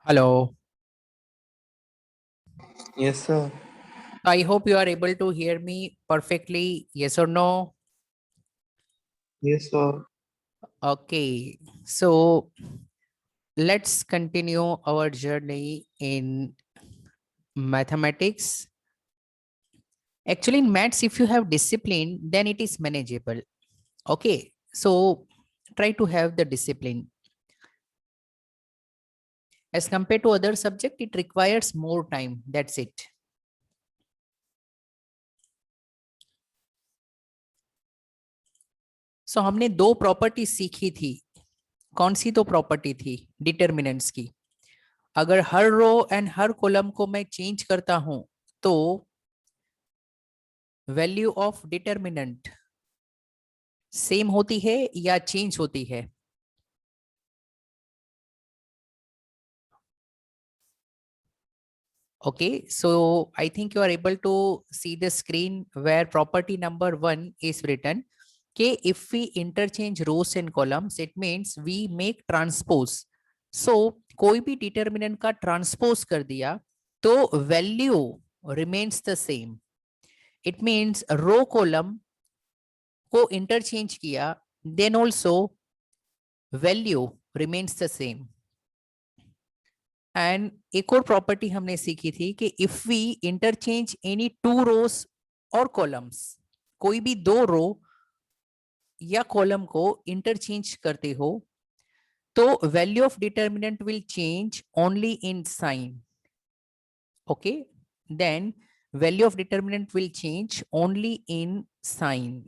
Hello. Yes, sir. I hope you are able to hear me perfectly. Yes or no? Yes, sir. Okay. So let's continue our journey in mathematics. Actually, in maths, if you have discipline, then it is manageable. Okay. So try to have the discipline. As compared to other subject, it requires more time. That's it. So हमने दो property सीखी थी. कौन सी दो property थी determinants की? अगर हर row and her column को मैं चेंज करता हूं तो वैल्यू ऑफ डिटर्मिनेंट सेम होती है या चेंज होती है? Okay, so I think you are able to see the screen where property number 1 is written. Okay, if we interchange rows and columns, it means we make transpose. So कोई भी determinant का transpose कर दिया तो value remains the same. It means row column को interchange किया, then also value remains the same. And एक और प्रॉपर्टी हमने सीखी थी कि if we interchange any two rows और कॉलम्स, कोई भी दो रो या कॉलम को इंटरचेंज करते हो तो value of determinant will change only in sign. Okay, then value of determinant will change only in sign.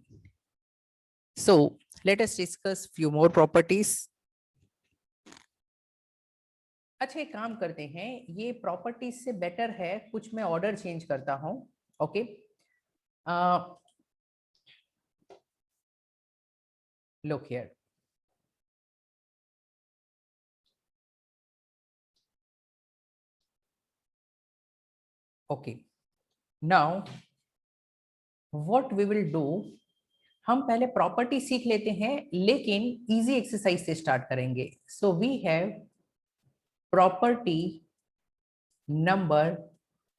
So let us discuss few more properties. अच्छा, एक काम करते हैं, ये प्रॉपर्टीज से बेटर है कुछ मैं ऑर्डर चेंज करता हूं. Okay, look here. Okay, now what we will do, हम पहले प्रॉपर्टी सीख लेते हैं लेकिन इजी एक्सरसाइज से स्टार्ट करेंगे. So we have property number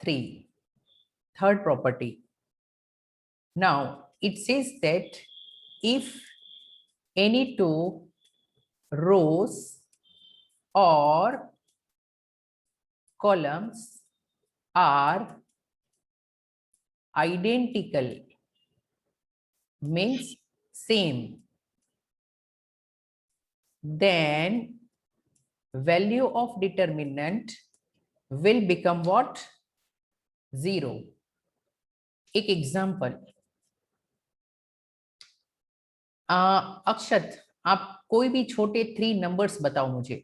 3, third property. Now it says that if any two rows और columns are identical, means same, then value of determinant will become what? 0. एक example, अक्षत आप कोई भी छोटे 3 numbers बताओ मुझे.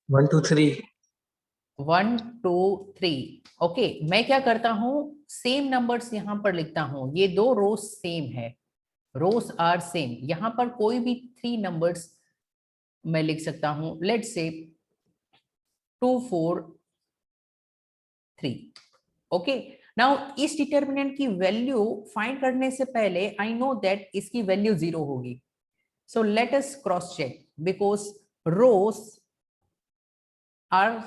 1, 2, 3. 1 2 3. ओके, मैं क्या करता हूं, सेम नंबर्स यहां पर लिखता हूं. ये दो रोज सेम है, रोज आर सेम. यहां पर कोई भी 3 नंबर्स मैं लिख सकता हूं. Let's say 2 4 3. ओके, नाउ इस डिटर्मिनेंट की वैल्यू फाइंड करने से पहले आई नो दैट इसकी वैल्यू 0 होगी. So let us cross check because rows are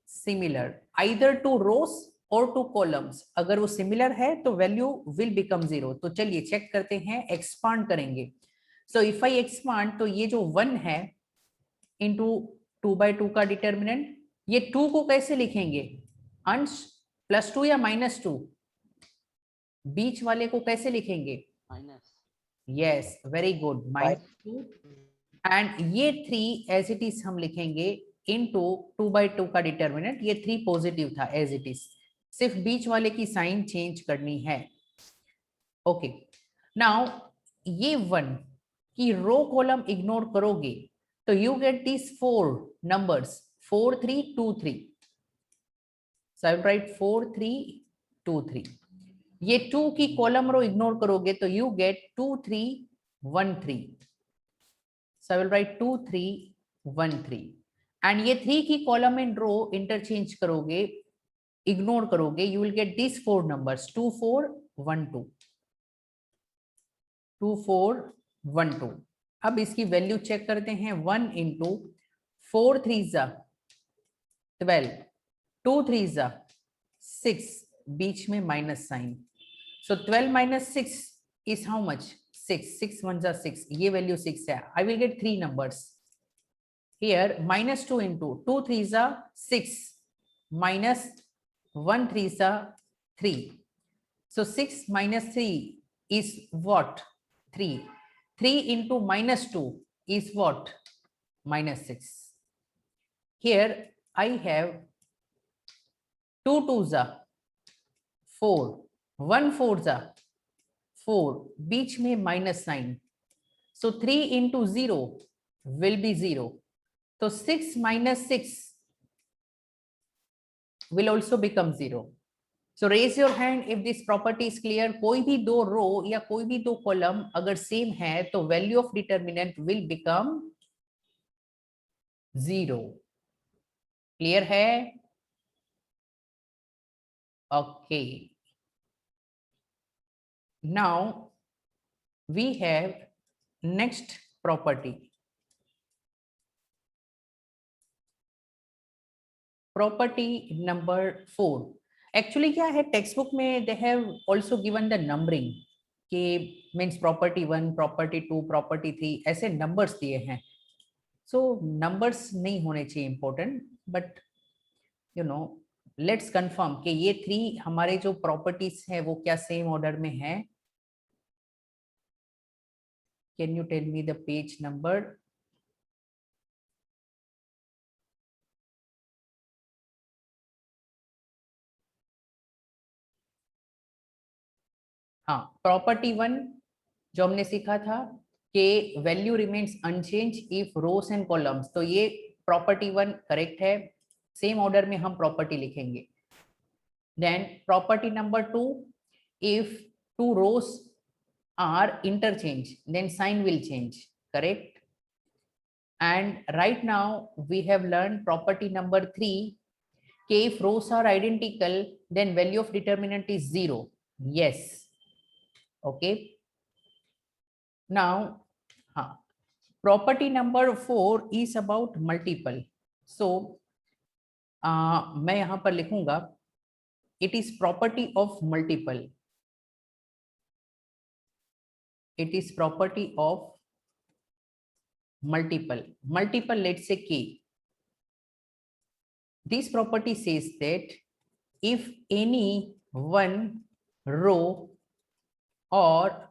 similar either two rows और टू कॉलम्स. अगर वो सिमिलर है तो वैल्यू विल बिकम 0. तो चलिए चेक करते हैं, एक्सपांड करेंगे. सो इफ आई एक्सपांड तो ये जो 1 है इंटू 2/2 का डिटर्मिनेंट, ये 2 को कैसे लिखेंगे? अंश +2 या -2? बीच वाले को कैसे लिखेंगे? Minus. Yes, very good, -2. And ये 3 एज इट इज हम लिखेंगे इनटू 2/2 का डिटर्मिनेंट. ये 3 पॉजिटिव था एज इट इज, सिर्फ बीच वाले की साइन चेंज करनी है. ओके, नाउ ये 1 की रो कॉलम इग्नोर करोगे तो you get this 4 numbers 4 3 2 3. So I will write 4 3 2 3. ये 2 की कॉलम रो इग्नोर करोगे तो you get 2 3 1 3. So I will write 2 3 1 3. And ये 3 की कॉलम एंड रो इंटरचेंज करोगे, इग्नोर करोगे, you will get this 4 numbers 2 4 1 2. 2 4 1 2. अब इसकी वैल्यू चेक करते हैं. 1 इंटू 4 3 12, 2 3 6, बीच में minus sign. So 12 minus 6 is how much? 6. 6 1 6. ये वैल्यू 6 है. I will get 3 numbers. Here minus 2 into 2 3 6 minus 1 3 3. So 6 minus 3 is what? 3. 3 into minus 2 is what? Minus 6. Here I have 2 2s 4, 1 4s 4, बीच में minus sign. So 3 into 0 will be 0. So 6 minus 6 will also become 0. So raise your hand if this property is clear. कोई भी दो रो या कोई भी दो column अगर same है तो value of determinant will become 0. Clear है? Okay. Now we have next property. Property number 4. Actually क्या है, टेक्स्ट बुक में they have also given the numbering कि means property 1, property 2, property 3 ऐसे numbers दिए हैं. So numbers नहीं होने चाहिए important, but you know let's confirm कि ये 3 हमारे जो properties हैं वो क्या same order में है. Can you tell me the page number? हाँ, प्रॉपर्टी 1 जो हमने सीखा था कि value remains unchange if rows and columns. तो ये प्रॉपर्टी 1 करेक्ट है. सेम ऑर्डर में हम प्रॉपर्टी लिखेंगे. Then property number 2, if two rows are interchange then sign will change. Correct. And right now we have learn property number 3 कि if rows are identical then value of determinant is 0. Yes. Okay. Now property number 4 is about multiple. So मैं यहां पर लिखूंगा it is property of multiple. It is property of multiple. Multiple, let's say K. This property says that if any one row or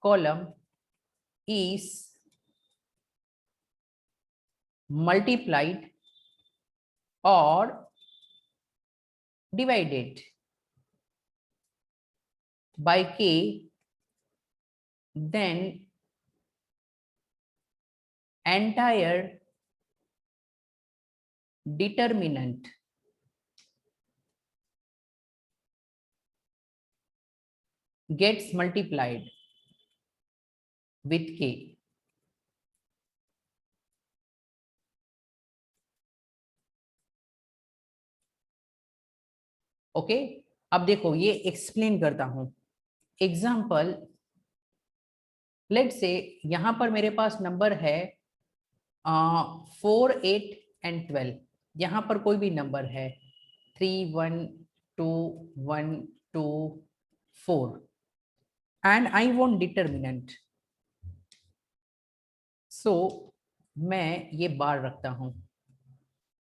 column is multiplied or divided by K, then entire determinant gets multiplied with K. Okay. अब देखो ये explain करता हूं. Example, let's say यहां पर मेरे पास number है 4 8 and 12. यहां पर कोई भी नंबर है 3 1 2 1 2 4 एंड आई वांट डिटर्मिनेंट. सो मैं ये बार रखता हूं.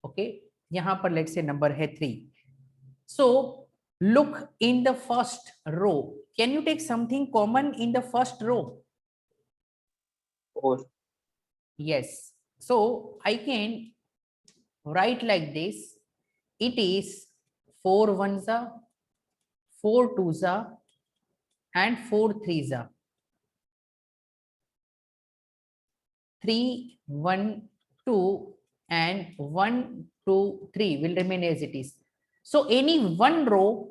ओके. यहां पर लेट्स से नंबर है 3. So look in the first row. Can you take something common in the first row? 4. Yes. So I can write like this. It is 4 1s, 4 2s, and 4 3s. 3 1 2 and 1 2 3 will remain as it is. So any one row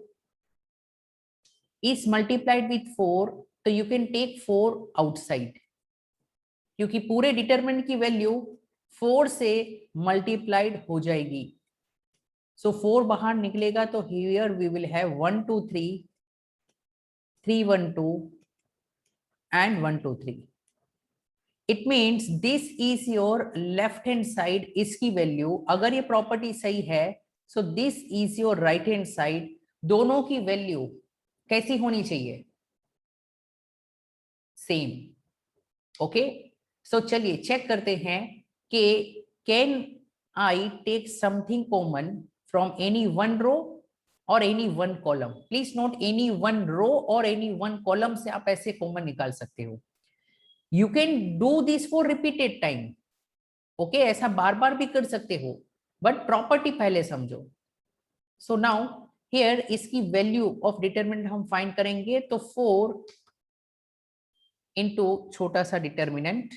is multiplied with 4, so you can take 4 outside क्योंकि पूरे determinant की value 4 से multiplied हो जाएगी. So 4 बाहर निकलेगा तो here we will have 1 2 3 3 1 2 and 1 2 3. It means this is your left hand side, इसकी वैल्यू, अगर ये प्रॉपर्टी सही है so this is your right hand side, दोनों की वैल्यू कैसी होनी चाहिए? सेम। ओके, सो चलिए चेक करते हैं कि can I take something common from any one row और any one column. Please note, any one row और एनी वन कॉलम से आप ऐसे कॉमन निकाल सकते हो। You can do this for repeated time, okay, ऐसा बार बार भी कर सकते हो, बट प्रॉपर्टी पहले समझो। सो नाउ हियर इसकी वैल्यू ऑफ डिटरमिनेंट हम फाइंड करेंगे, तो 4 इंटू छोटा सा डिटरमिनेंट,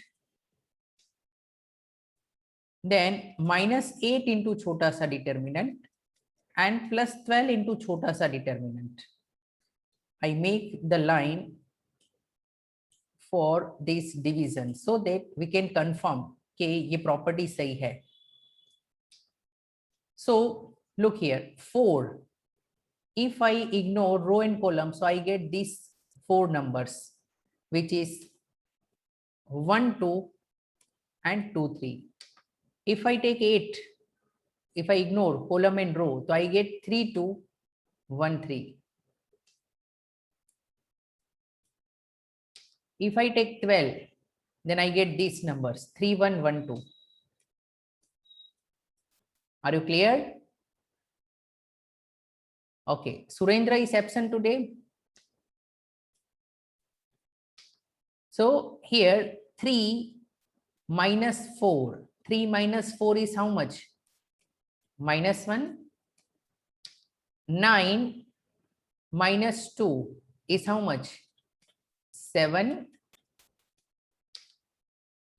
देन -8 इंटू छोटा सा डिटरमिनेंट एंड +12 इंटू छोटा सा determinant. I make the line for this division so that we can confirm कि ये property सही है। So look here, 4, if I ignore row and column, so I get these 4 numbers, which is 1 2 and 2 3. If I take 8, if I ignore column and row, so I get 3 2 1 3. If I take 12, then I get these numbers 3 1 1 2. Are you clear? Okay, Surendra is absent today. So here 3 minus 4. 3 minus 4 is how much? -1. 9 minus 2 is how much? 7.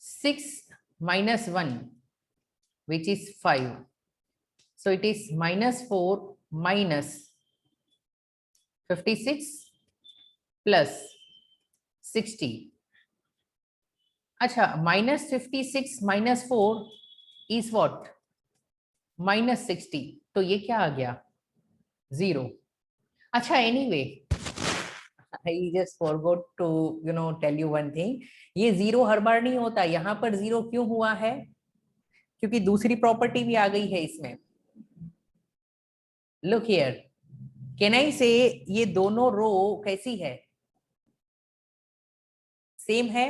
6 minus 1, which is 5. So it is -4 minus 56 plus 60. अच्छा, -56 minus 4 is what? -60. तो ये क्या आ गया? 0. अच्छा, anyway, I just forgot to tell you one thing. ये 0 हर बार नहीं होता। यहाँ पर 0 क्यों हुआ है? क्योंकि दूसरी प्रॉपर्टी भी आ गई है इसमें। Look here, can I say ये दोनों रो कैसी है? सेम है?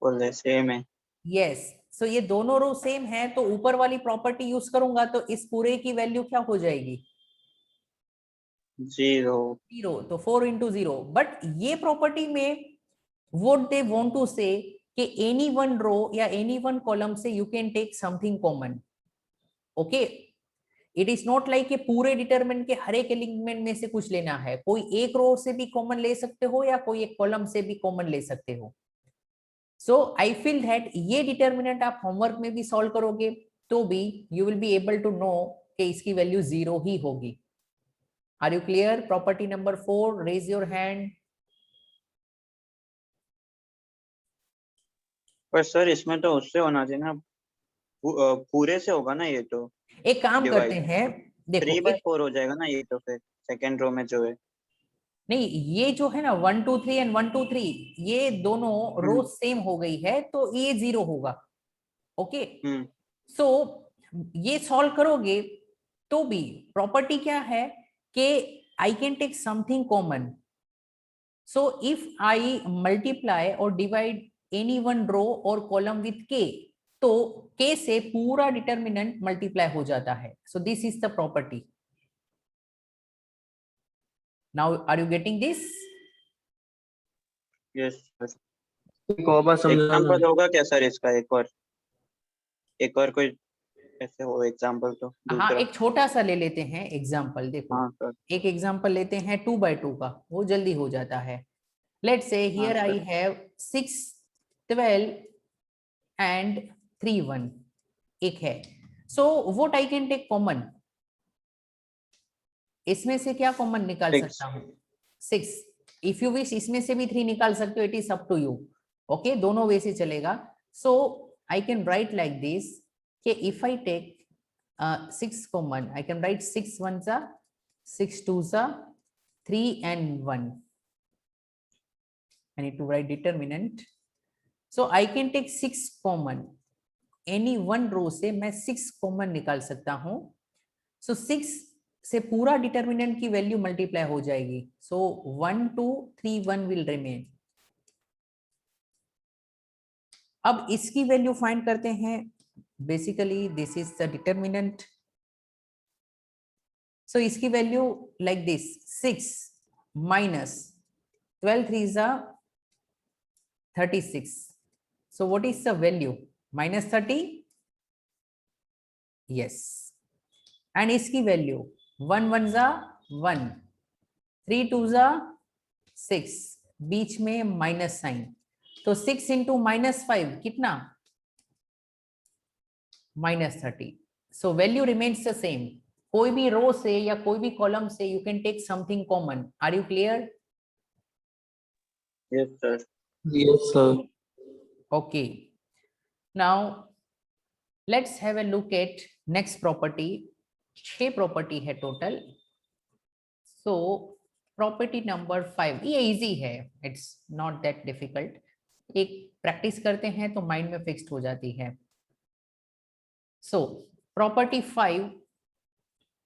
बोले सेम है। यस, सो ये दोनों रो सेम है, तो ऊपर वाली प्रॉपर्टी यूज करूंगा तो इस पूरे की वैल्यू क्या हो जाएगी? 0। तो 4 इंटू 0। बट ये प्रॉपर्टी में what they want to say कि any one row या any one column से you can take something common. Okay, it is not like कि पूरे डिटरमिनेंट के हर एक एलिमेंट में से कुछ लेना है। कोई एक रो से भी कॉमन ले सकते हो या कोई एक कॉलम से भी कॉमन ले सकते हो। सो आई फील दैट ये डिटरमिनेंट आप होमवर्क में भी सॉल्व करोगे तो भी you will be able to know कि इसकी वैल्यू 0 ही होगी। Are you clear? Property number 4, raise your hand. पर सर इसमें तो उससे होना चाहिए ना, पूरे से होगा ना ये तो। एक काम करते हैं, देखो 3/4 हो जाएगा ना ये तो, फिर सेकेंड रो में जो है। नहीं, ये जो है ना 1 2 3 एंड 1 2 3, ये दोनों रो सेम हो गई है तो ये 0 होगा। ओके, सो ये सॉल्व करोगे तो भी प्रॉपर्टी क्या है कि I can take something common. So if I multiply और डिवाइड एनी वन रो और कॉलम विथ के, तो के से पूरा डिटरमिनेंट मल्टीप्लाई हो जाता है। So this is the property. Now are you getting this? Yes sir. Example होगा क्या सर इसका? एक और कोई ऐसे हो एग्जांपल तो हाँ, दूसरा। एक छोटा सा ले लेते हैं एग्जांपल। देखो, हाँ सर। एक एग्जांपल लेते हैं 2/2 का, वो जल्दी हो जाता है। Let's see here I have 6 12 and 3 1 एक है। So what I can take common? इसमें से क्या कॉमन निकाल सकता हूँ? 6। इफ यू विश इसमें से भी 3 निकाल सकते हो, it is up to you. Okay, दोनों वे से चलेगा। So I can write like this कि if I take 6 common, I can write 6 1s are 6 2s are 3 and 1. I need to write determinant. So I can take 6 common, any one row से मैं 6 common निकाल सकता हूं। सो 6 से पूरा determinant की value multiply हो जाएगी। So 1 2 3 1 will remain. अब इसकी वैल्यू फाइंड करते हैं। Basically this is the determinant. So इसकी value like this, 6 minus 12 3 is 36. So what is the value? Minus 30? Yes. And इसकी वैल्यू 1 1 जा 1, 3 2 जा 6, बीच में माइनस साइन, तो 6 इंटू -5 कितना? -30. So value remains the same. कोई भी रो से या कोई भी कॉलम से you can take something common. Are you clear? Yes, sir. Yes, sir. Okay. Now let's have a look at next property. 6 property है टोटल। सो प्रॉपर्टी नंबर 5, ये easy है, इट्स नॉट दैट डिफिकल्ट। एक practice करते हैं तो mind में fixed हो जाती है। So property 5,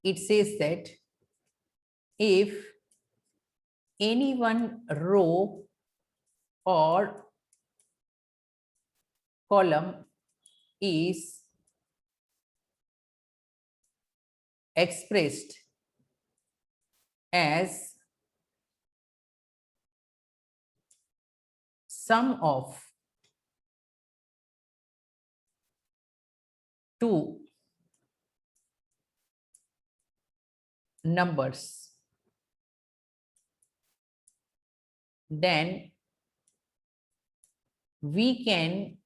it says that if any one row और column is expressed as sum of two numbers, then we can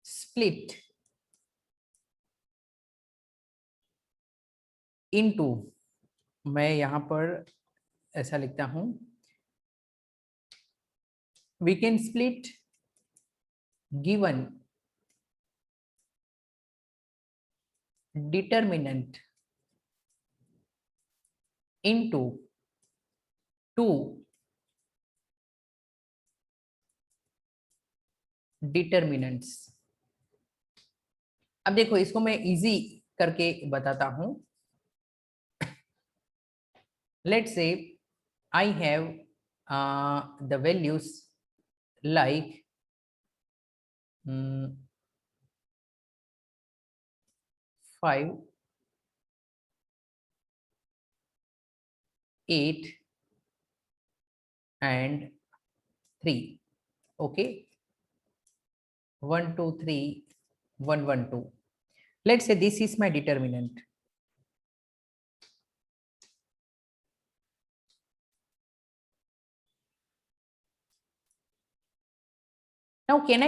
split into, मैं यहां पर ऐसा लिखता हूं, we can split given determinant into two determinants। अब देखो इसको मैं इजी करके बताता हूं। Let's say I have the values like 5 8 and 3. Okay, 1 2 3 1 1 2. Let's say this is my determinant. Now can I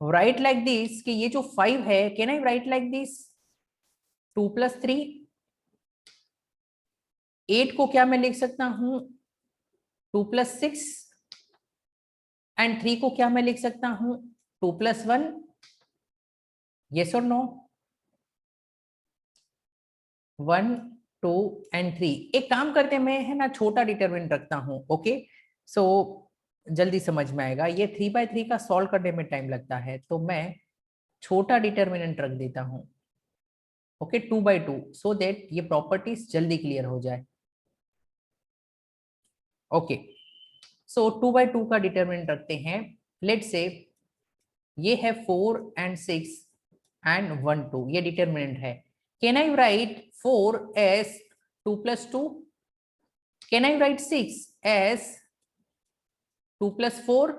write like this कि ये जो 5 है, can I write like this 2 plus 3? 8 को क्या मैं लिख सकता हूं 2 plus 6 and 3 को क्या मैं लिख सकता हूं 2 plus 1? Yes or no? 1 2 and 3। एक काम करते हैं, मैं है ना छोटा डिटरमिनेंट रखता हूं। ओके, सो जल्दी समझ में आएगा। ये 3/3 का सॉल्व करने में टाइम लगता है, तो मैं छोटा डिटरमिनेंट रख देता हूं। ओके, 2/2, सो दैट ये प्रॉपर्टीज जल्दी क्लियर हो जाए। ओके, सो 2/2 का डिटरमिनेंट रखते हैं। लेट्स से ये है 4 and 6 and 1 2, ये डिटरमिनेंट है। Can I right 4 as 2 plus 2? Can I right 6 as 2 plus 4?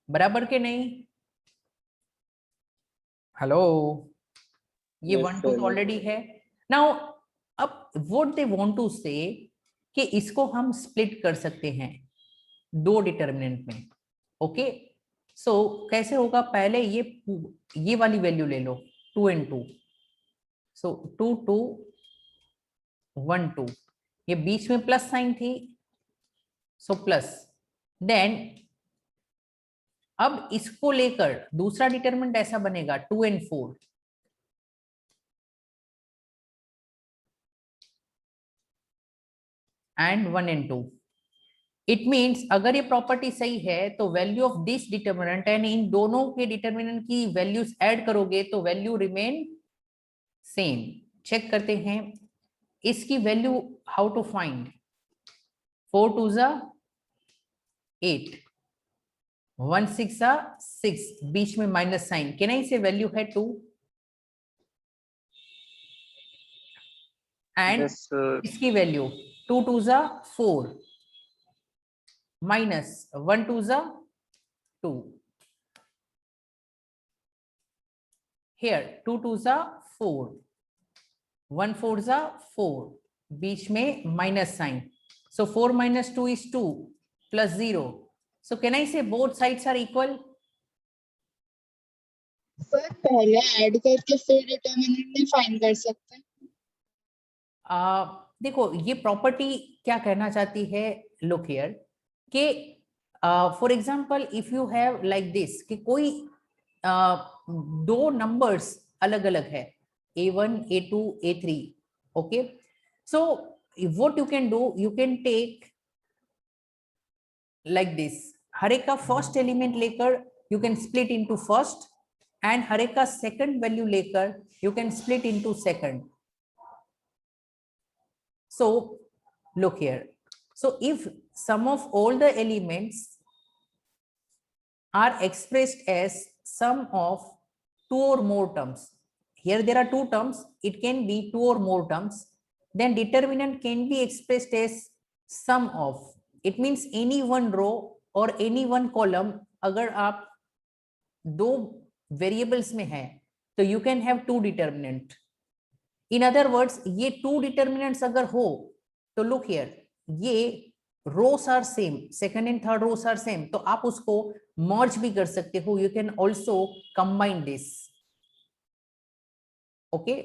बराबर के नहीं? हेलो, ये Yes, 1 2 sir. तो ऑलरेडी है। नाउ अब व्हाट दे वांट टू से कि इसको हम स्प्लिट कर सकते हैं दो डिटरमिनेंट में। ओके, सो कैसे होगा? पहले ये वाली वैल्यू ले लो 2 and 2, सो 2 2 1 2, ये बीच में प्लस साइन थी, सो प्लस। देन अब इसको लेकर दूसरा डिटरमिनेंट ऐसा बनेगा 2 and 4, and 1 and 2। It means अगर ये प्रॉपर्टी सही है तो value of this determinant and in दोनों के डिटर्मिनेंट की वैल्यूज ऐड करोगे तो वैल्यू रिमेन सेम। चेक करते हैं इसकी वैल्यू, हाउ टू फाइंड। 4 2 जा 8, 1 6 जा 6, बीच में माइनस साइन, कैन आई से वैल्यू है 2 एंड Yes, sir. इसकी वैल्यू 2 2 जा 4 माइनस 1 2 जा 2, here 2 2 जा 4, 1 4 जा 4, बीच में minus sign, so 4 minus 2 is 2 plus 0, so can I say both sides are equal? Sir पहले ऐड करके फिर डिटरमिनेंट में फाइंड कर सकते हैं। देखो ये प्रॉपर्टी क्या कहना चाहती है, लुक हियर कि for example if you have like this कि कोई दो नंबर्स अलग अलग है a1 a2 a3, okay, so what you can do, you can take like this, हर एक का फर्स्ट एलिमेंट लेकर you can split into first and हर एक का सेकंड वैल्यू लेकर you can split into second. So look here, so if sum of all the elements are expressed as sum of two or more terms, here there are two terms, it can be two or more terms, then determinant can be expressed as sum of, it means any one row or any one column, अगर आप दो variables में है तो you can have two determinant। In other words ये two determinants अगर हो तो लुक हियर, ये rows are same, second and third rows are same, तो आप उसको मर्ज भी कर सकते हो, you can also combine this, okay.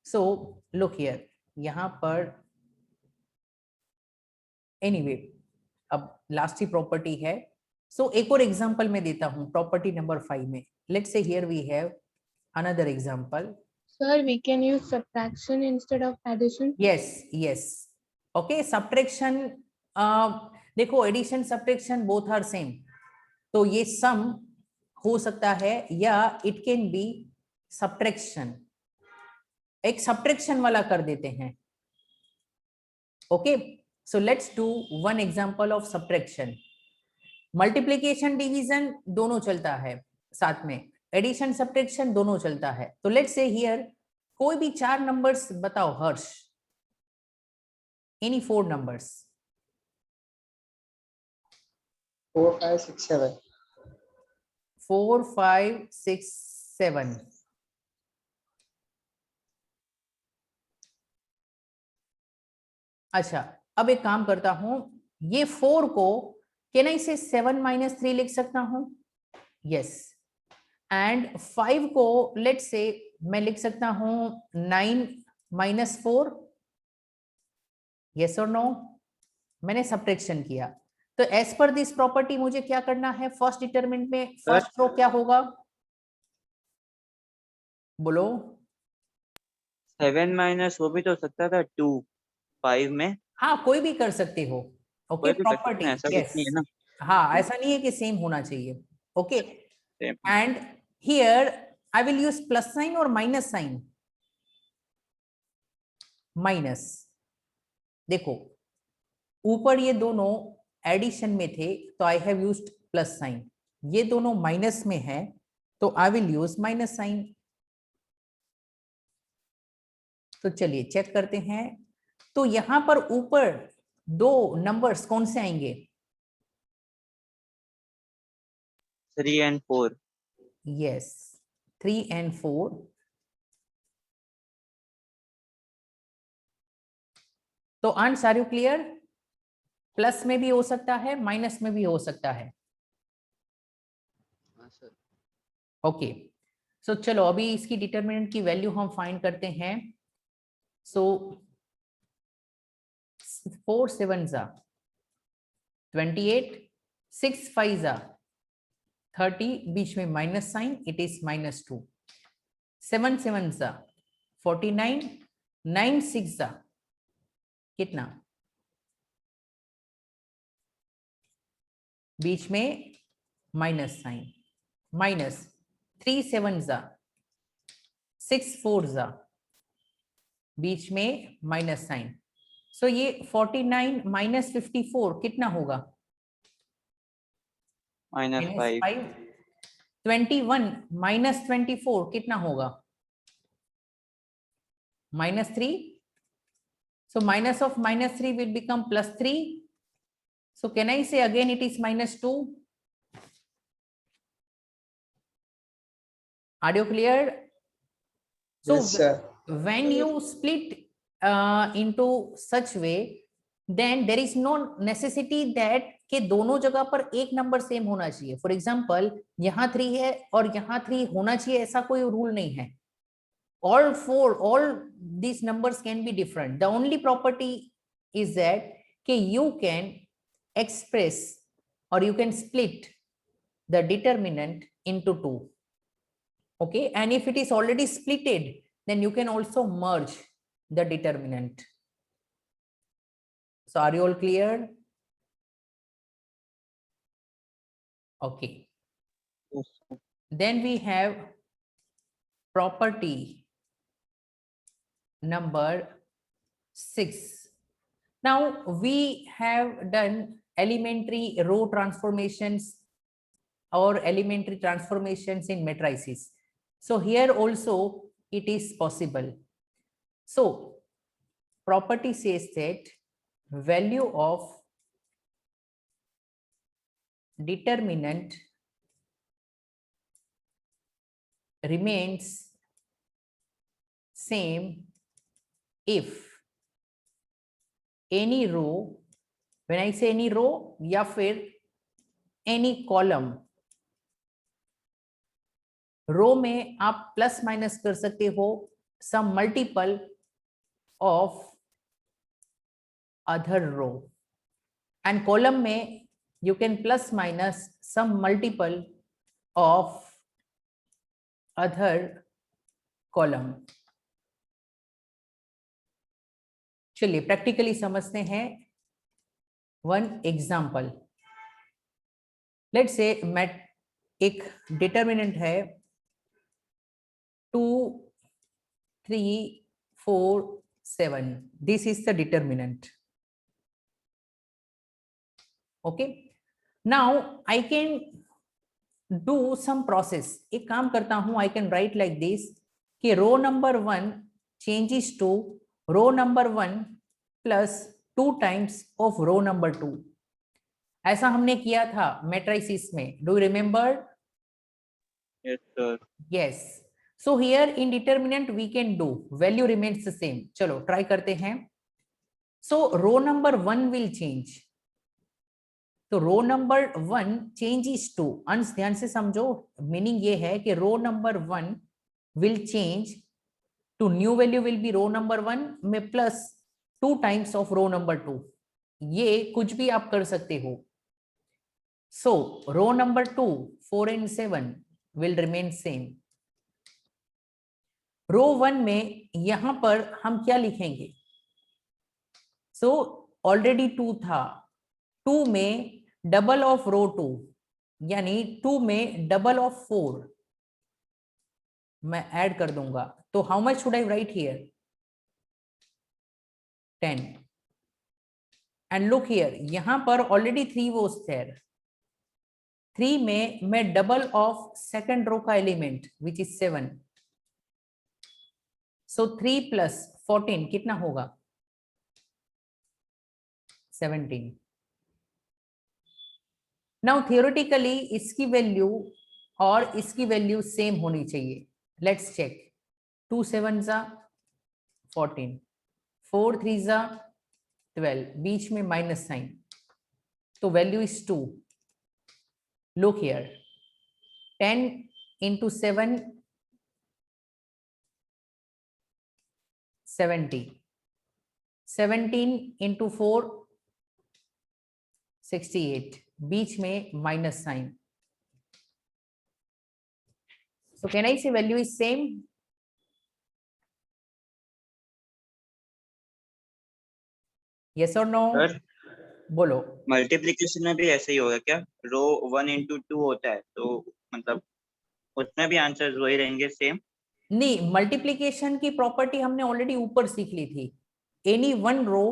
So look here, यहां पर एनीवे अब लास्ट ही प्रॉपर्टी है, सो एक और एग्जांपल मैं देता हूं प्रॉपर्टी नंबर 5 में। Let's see here we have another example. Sir, we can use subtraction instead of addition. yes yes okay, subtraction, देखो addition subtraction both are same, तो ये सम हो सकता है या इट कैन बी सब्ट्रैक्शन, एक subtraction वाला कर देते हैं, okay. So let's do one example of subtraction. Multiplication division दोनों चलता है साथ में, एडिशन सब्ट्रैक्शन दोनों चलता है, तो लेट्स से हियर कोई भी चार नंबर्स बताओ हर्ष, एनी 4 numbers। 4 5 6 7 4 5 6 7, अच्छा अब एक काम करता हूं, ये 4 को कैन आई से 7 - 3 लिख सकता हूं, यस, एंड 5 को लेट्स से मैं लिख सकता हूं 9 - 4, यस और नो, मैंने सब्ट्रैक्शन किया, तो एज पर दिस प्रॉपर्टी मुझे क्या करना है, फर्स्ट डिटरमिनेंट में फर्स्ट रो क्या होगा, बोलो। 7 माइनस वो भी तो हो सकता था 2 5 में, हाँ कोई भी कर सकते हो, ओके, कोई भी कर सकते प्रॉपर्टी, हैं, ऐसा कुछ यस, नहीं है ना। हाँ ऐसा नहीं है कि सेम होना चाहिए, okay. Same. And here I will use plus sign और माइनस साइन, माइनस, देखो ऊपर ये दोनों एडिशन में थे तो I have used plus sign, ये दोनों माइनस में है तो I will use minus sign. तो चलिए चेक करते हैं, तो यहां पर ऊपर दो नंबर्स कौन से आएंगे, 3 and 4। यस 3 and 4, तो अंश आर यू क्लियर, प्लस में भी हो सकता है माइनस में भी हो सकता है, ओके। सो चलो अभी इसकी डिटरमिनेंट की वैल्यू हम फाइंड करते हैं, सो 4 7 जा 28, 6 5 जा 30, बीच में माइनस साइन, इट इज -2, 7 7 जा 49, 9 6 जा कितना बीच में माइनस साइन, माइनस 3 7 जा 6 4 जा, बीच में माइनस साइन। सो ये 49 माइनस 54 कितना होगा? -5 21 माइनस 24 कितना होगा? -3. So minus of -3 will become +3. So can I say again it is -2? Are you clear? So Yes, sir. when you split into such way, then there is no necessity that कि दोनों जगह पर एक number same होना चाहिए। For example यहाँ 3 है और यहाँ 3 होना चाहिए, ऐसा कोई रूल नहीं है। all these numbers can be different. The only property is that you can express or you can split the determinant into 2. Okay, and if it is already splitted, then you can also merge the determinant. So are you all clear? Okay. Yes, sir. Then we have property number 6. Now we have done elementary row transformations or elementary transformations in matrices. So here also it is possible. So property says that value of determinant remains same if any row, when I say any row या फिर any column, रो में आप plus minus कर सकते हो some multiple of other row, and column में you can plus minus some multiple of other column. चलिए practically समझते हैं वन एग्जाम्पल। लेट्स से एक डिटर्मिनेंट है 2 3 4 7. This is the determinant. Okay, now I can do some process. एक काम करता हूं, I can write like this कि row number 1 changes to row number 1 plus 2 times of row number 2। ऐसा हमने किया था मैट्रिसेस में, do you remember? Yes, sir. Yes. So here in determinant we can do value remains the same. चलो try करते हैं। So row number 1 will change, तो रो number 1 changes to, अंश ध्यान से समझो, मीनिंग ये है कि row number 1 will change to new value will be row number 1 में plus 2 times of row number 2। ये कुछ भी आप कर सकते हो। So row number 2 4 and 7 will remain same. Row 1 में यहां पर हम क्या लिखेंगे? सो ऑलरेडी 2 था, 2 में डबल ऑफ रो 2 यानी 2 में डबल ऑफ 4 मैं ऐड कर दूंगा। तो how much should I right here? 10। And look here, यहां पर ऑलरेडी 3 वाज देयर। 3 में मैं डबल ऑफ सेकंड रो का element which is 7। So 3 plus 14 कितना होगा? 17। नाउ थियोरेटिकली इसकी वैल्यू और इसकी वैल्यू सेम होनी चाहिए। Let's check. 2 7 जा 14, 4 3 जा 12, बीच में माइनस साइन, तो value is 2। Look here, 10 into 7 70, 17 into 4 68, बीच में minus sign. So can I say value is same? Yes or no? Sir? बोलो। मल्टीप्लिकेशन में भी ऐसे ही होगा क्या? रो 1 into 2 होता है, तो मतलब उसमें भी आंसर्स वही रहेंगे सेम? नहीं, मल्टीप्लीकेशन की प्रॉपर्टी हमने ऑलरेडी ऊपर सीख ली थी। Any one row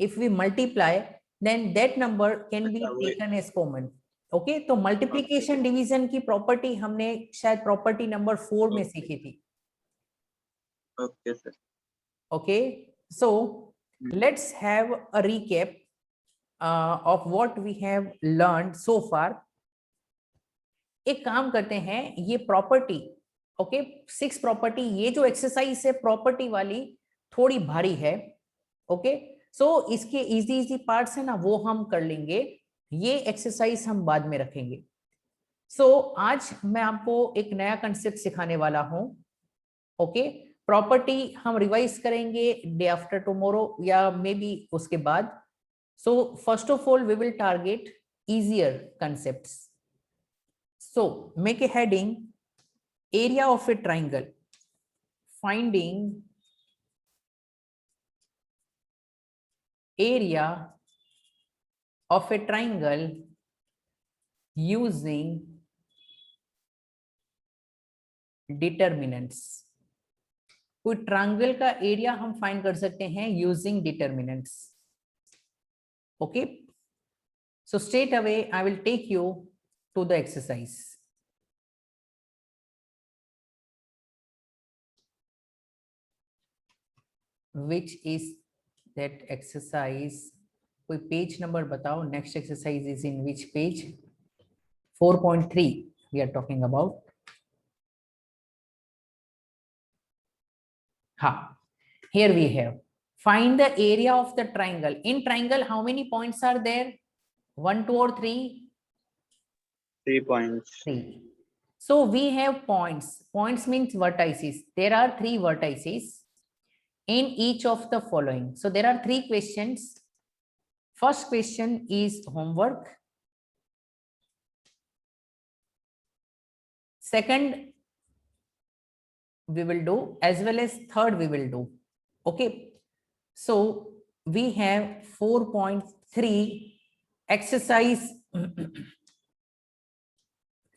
if we multiply then that number can be taken as common. Okay, तो मल्टीप्लीकेशन डिवीजन की प्रॉपर्टी हमने शायद प्रॉपर्टी नंबर 4 में सीखी थी। Okay sir. Okay, so let's have a recap of what we have learned so far. एक काम करते हैं, ये प्रॉपर्टी, ओके 6 प्रॉपर्टी, ये जो एक्सरसाइज है प्रॉपर्टी वाली थोड़ी भारी है। ओके, सो इसके इजी पार्ट्स है ना, वो हम कर लेंगे, ये एक्सरसाइज हम बाद में रखेंगे। सो आज मैं आपको एक नया कंसेप्ट सिखाने वाला हूं। ओके, प्रॉपर्टी हम रिवाइज करेंगे डे आफ्टर टुमारो या मे बी उसके बाद। So first of all we will target easier concepts. So make a heading, area of a triangle, finding area of a triangle using determinants. कोई triangle का area हम find कर सकते हैं using determinants. Okay, so straight away I will take you to the exercise. Which is that exercise? कोई page number बताओ, next exercise is in which page? 4.3 we are talking about. Ha, here we have find the area of the triangle. In triangle how many points are there? 1, 2 or 3? 3 points. 3. So we have points. Points means vertices. There are 3 vertices in each of the following. So there are 3 questions. First question is homework. Second we will do, as well as third we will do. Okay, so we have 4.3 exercise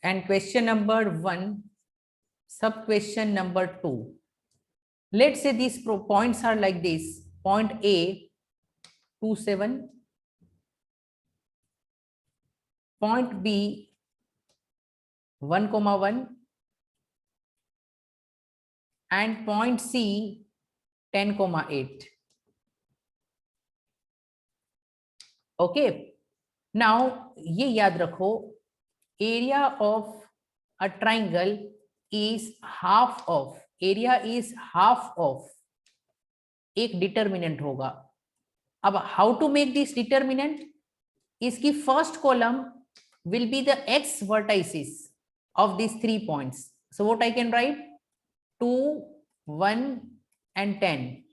and question number 1, sub question number 2. Let's say these points are like this. Point A 2, 7, point B 1,1 and point C 10,8. Okay, now ये याद रखो, area of a triangle is half of, area is half of एक determinant होगा। अब how to make this determinant? इसकी first column will be the x vertices of these 3 points. So what I can write? 2, 1 and 10.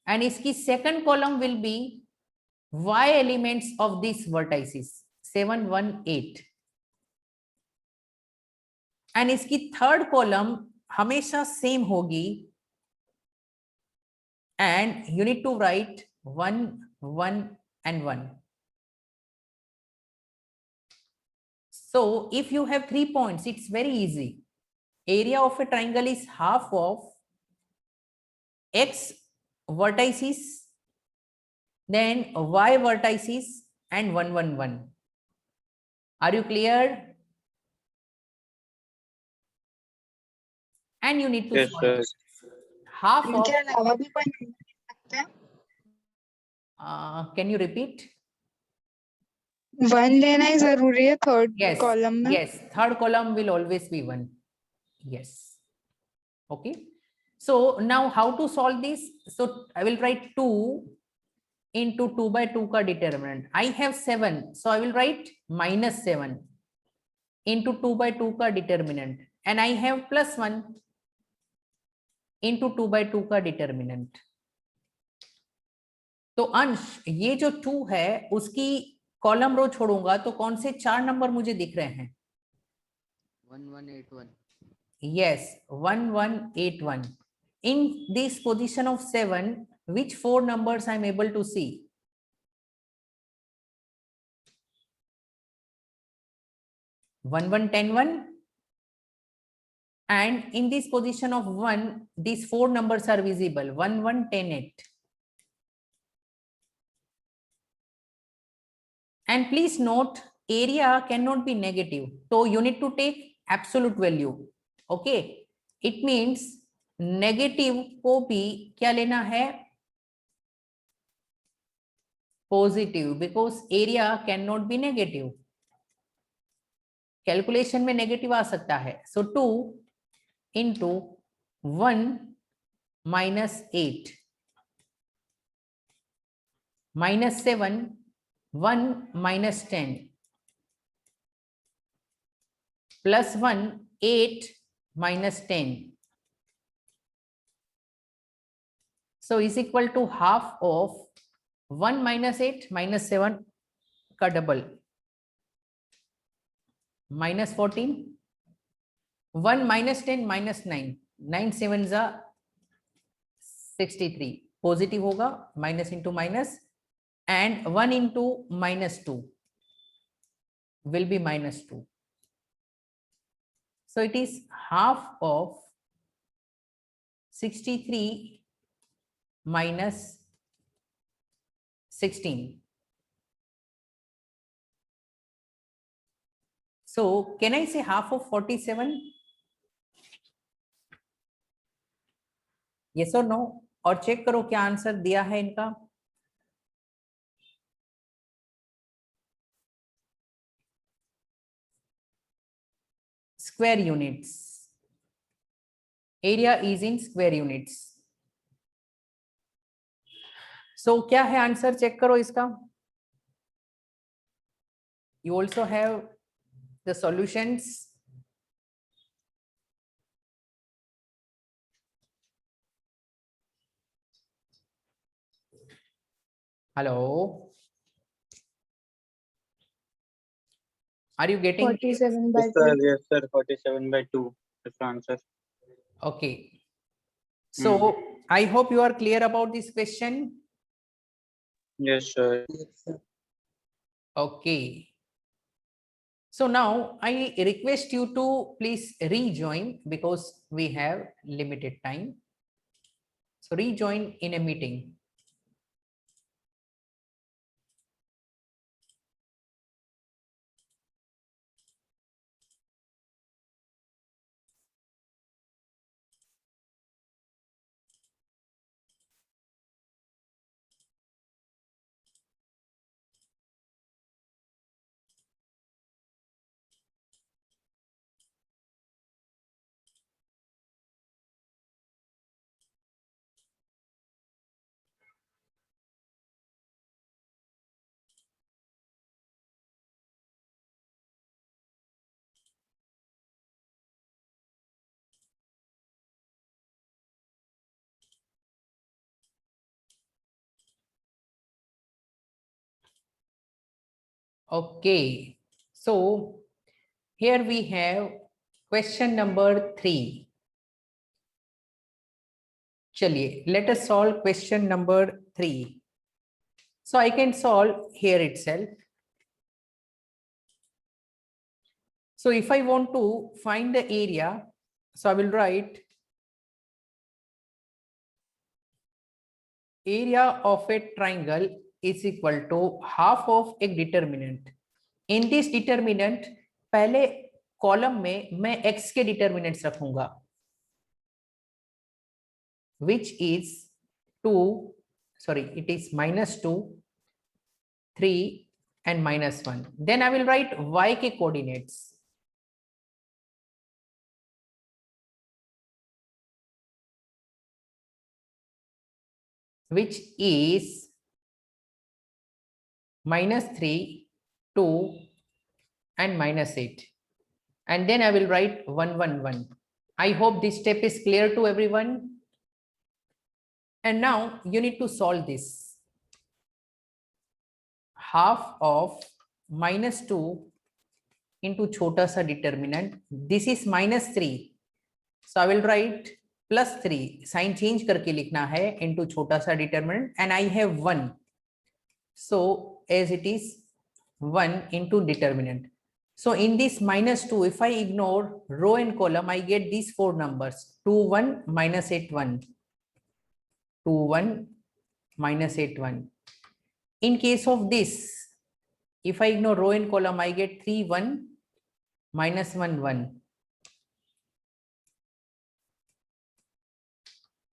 And इसकी second column will be y elements of these vertices 7, 1, 8. And इसकी third column हमेशा same होगी, and you need to write 1, 1 and 1. So if you have 3 points, it's very easy. Area of a triangle is half of x vertices, then y vertices and 1, 1, 1. Are you clear? And you need to Yes, solve sir. half of, इनके अलावा भी कोई number सकता है? can you repeat? 1 लेना ही जरूरी है third Yes, column में? yes, third column will always be 1. Yes. Okay, so now how to solve this? So I will write 2 into 2 by 2 का determinant. I have 7, so I will write -7 into 2 by 2 का determinant, and I have +1 into 2 by 2 का determinant. तो अंश, ये जो 2 है उसकी column row छोड़ूंगा तो कौन से 4 नंबर मुझे दिख रहे हैं? 1181. Yes, 1181. In this position of 7, which 4 numbers I am able to see? 1 1 10 1, and in this position of 1 these 4 numbers are visible, 1 1 10 8. And please note, area cannot be negative, so you need to take absolute value. Okay, it means negative को भी क्या लेना है, positive, because area can not be negative. Calculation में negative आ सकता है. सो 2 into 1 minus 8 minus 7 1 minus 10 plus 1 8 minus 10. So is equal to half of 1 minus 8 minus 7 का double, minus 14, 1 minus 10 minus 9, 9 7 जा 63, पॉजिटिव होगा, minus into minus, and 1 into minus 2 will be minus 2. So it is half of 63 minus 16. So can I say half of 47? Yes or no? और check करो क्या answer दिया है इनका. Square units. Area is in square units. So क्या है answer, check करो इसका. You also have the solutions. Hello. Are you getting? 47 by Yes, sir. 2. Yes, sir. 47 by 2 is the answer. Okay. So I hope you are clear about this question. Yes, sir. Yes, sir. Okay. So now I request you to please rejoin because we have limited time. So rejoin in a meeting. Okay, so here we have question number 3. Chaliye, let us solve question number 3. So I can solve here itself. So if I want to find the area, so I will write area of a triangle is equal to half of a determinant. In this determinant, पहले column में मैं x के determinants रखूंगा, which is 2, sorry, it is -2, 3 and -1. Then I will write y के coordinates. Which is -3, 2 and -8. And then I will write 1 1 1. I hope this step is clear to everyone. And now you need to solve this. Half of -2 into छोटा सा determinant. This is -3. So I will write +3. Sign change करके लिखना है into छोटा सा determinant. And I have 1. So as it is 1 into determinant. So in this -2, if I ignore row and column, I get these 4 numbers: 2, 1, -8, 1, 2, 1, -8, 1. In case of this, if I ignore row and column, I get 3, 1, -1, 1.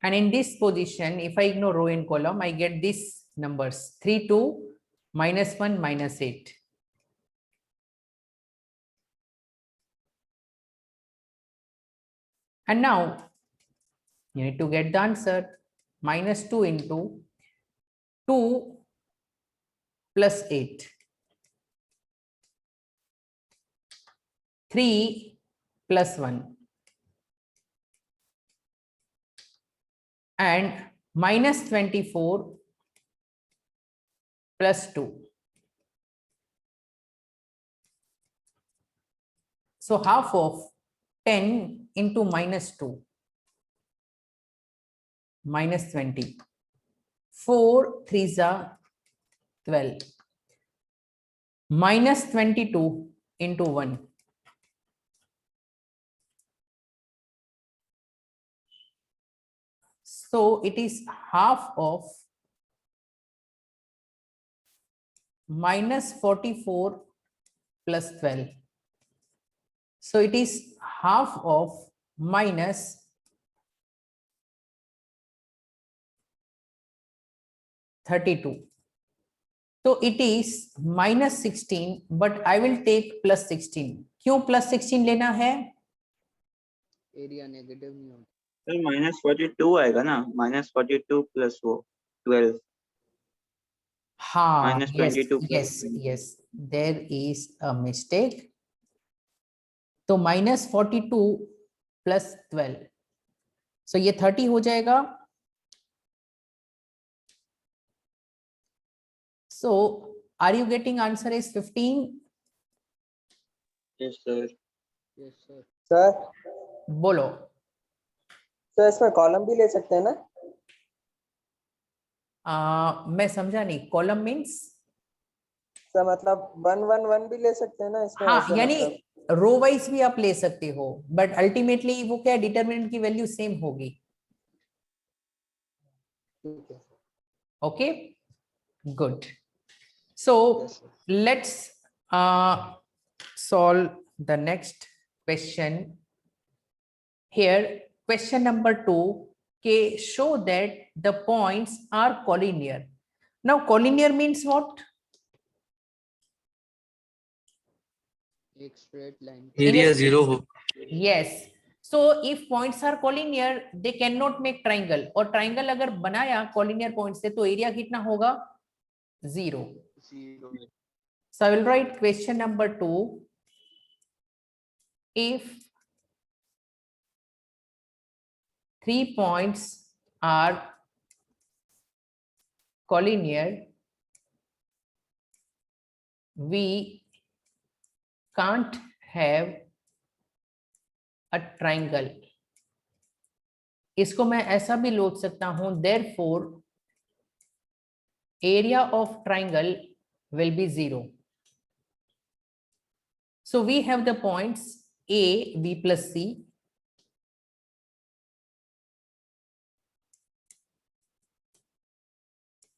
And in this position, if I ignore row and column, I get these numbers: 3, 2, -1, -8. And now you need to get the answer. -2 into 2 plus 8. 3 plus 1. And -24 plus 2. So half of 10 into -2. -20. 4 3s are 12. -22 into 1. So it is half of -44 plus 12. So it is half of -32. So it is -16, but I will take +16. क्यों +16 लेना है? Area negative नहीं होता। Sir -42 आएगा ना, -42 plus वो 12 हाँ, yes, -22 yes, plus yes, there is a mistake. तो -42 plus 12. So ये 30 हो जाएगा. So are you getting answer is 15? Yes sir. Yes sir. Sir बोलो. सर इसमें कॉलम भी ले सकते हैं ना? मैं समझा नहीं. Column means? सर मतलब 1 1 1 भी ले सकते हैं ना इसमें? हाँ, ऐसे यानी मतलब रो वाइज भी आप ले सकते हो, बट अल्टीमेटली वो क्या, डिटरमिनेंट की वैल्यू सेम होगी. ठीक है। Okay, good. So Yes, sir. let's solve the next question. Here, question number 2. Okay, show that the points are collinear. Now collinear means what? एक स्ट्रेट लाइन। एरिया 0 हो। Yes. So if points are collinear, they cannot make triangle. और triangle अगर बनाया collinear points से, तो area कितना होगा? 0. So I will write question number 2. If 3 points are collinear, we can't have a triangle. इसको मैं ऐसा भी लोच सकता हूं, therefore area of triangle will be 0. So we have the points A, B plus C.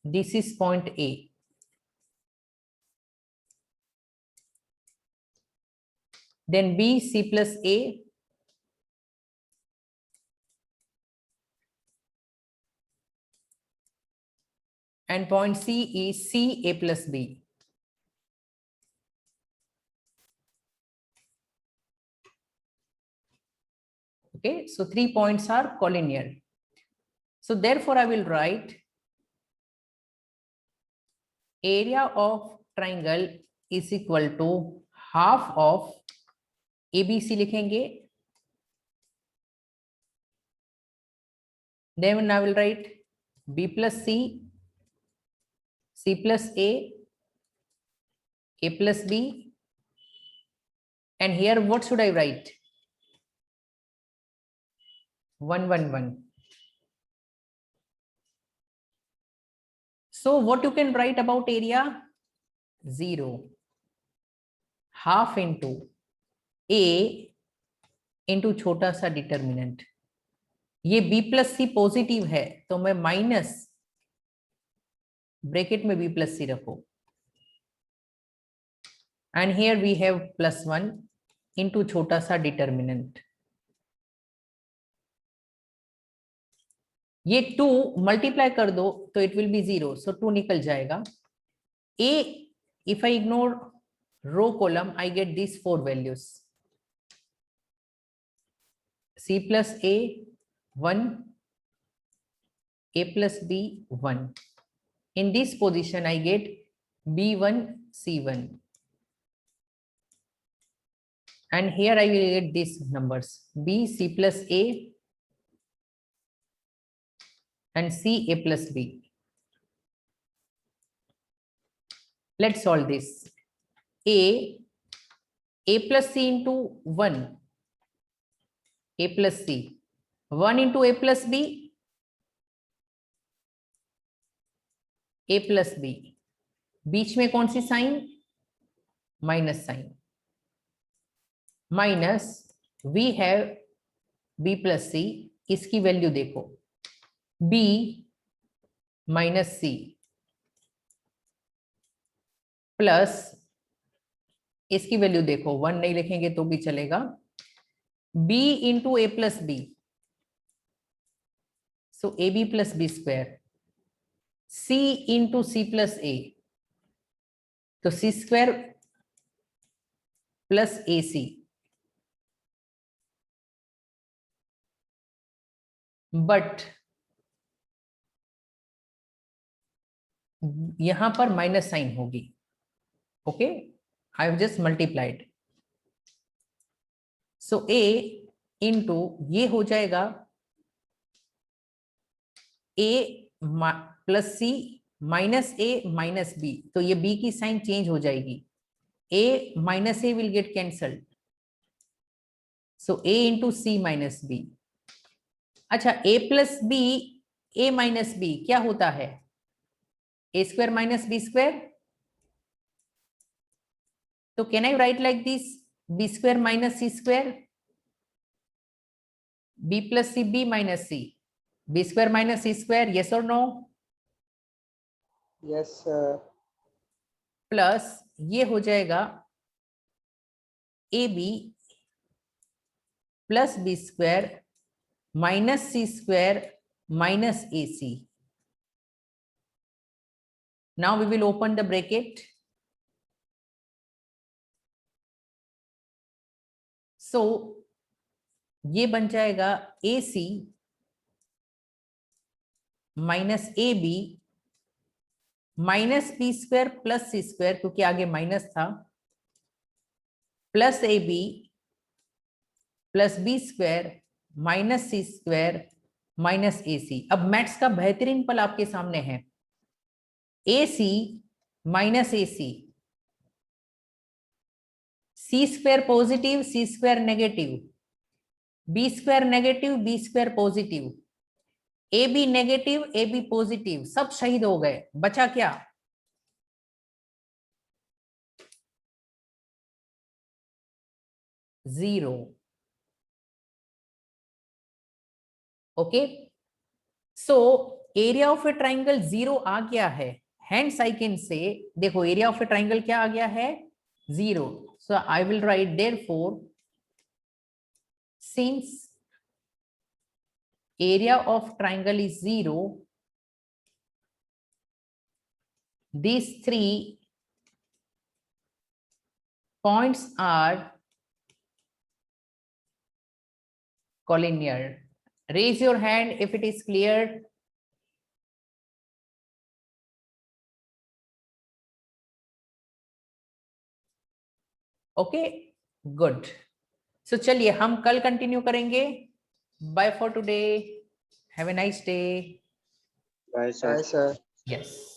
This is point A. Then B, C plus A. And point C is C, A plus B. Okay, so 3 points are collinear. So therefore I will write area of triangle is equal to half of ABC लिखेंगे. Then I will write B plus C, C plus A plus B, and here what should I write? 1 1 1. So what you can write about area? 0. Half into A into छोटा सा determinant. ये B plus सी positive है तो मैं minus bracket में B plus C रखो, and here we have +1 into छोटा सा डिटर्मिनेंट। ये 2 मल्टीप्लाई कर दो तो इट विल बी 0, सो 2 निकल जाएगा। A, if I ignore row column, I get this 4 values, c plus a 1, a plus b 1. In this position I get b1 c1, and here I will get these numbers b c plus a and c a plus b. Let's solve this. a plus c into 1, a plus c, 1 into a plus b, a plus b, बीच में कौन सी sign? Minus sign, minus we have b plus c, इसकी value देखो b minus c plus इसकी value देखो, 1 नहीं लिखेंगे तो भी चलेगा, b into a plus b, so a b plus b square, c into c plus a, तो c square plus a c, but यहां पर माइनस साइन होगी। Okay, I have just multiplied, so a into ये हो जाएगा a plus C minus a minus b, तो ये b की साइन चेंज हो जाएगी, a minus a will get cancelled, so a into c minus b। अच्छा, a plus b, a minus b क्या होता है? a square minus b square, तो can I write like this, b square minus c square, b plus c b minus c, b square minus c square, yes और no? Yes sir. Plus ये हो जाएगा ab plus b square minus c square minus ac. Now we will open the bracket. So ये बन जाएगा AC minus AB minus b square plus c square, क्योंकि आगे minus था, plus AB plus b square minus c square minus AC. अब maths का बेहतरीन पल आपके सामने है, AC minus AC, c square positive c square negative, b square negative b square positive, a b negative a b positive, सब शहीद हो गए, बचा क्या? Zero. Okay, so area of a triangle 0 आ गया है, हेंस आई कैन से, देखो area of a triangle क्या आ गया है? 0. So I will write therefore, since area of triangle is 0, these 3 points are collinear. Raise your hand if it is clear. Okay, good. So चलिए हम कल continue करेंगे। Bye for today, have a nice day. Bye sir. Bye sir. Yes.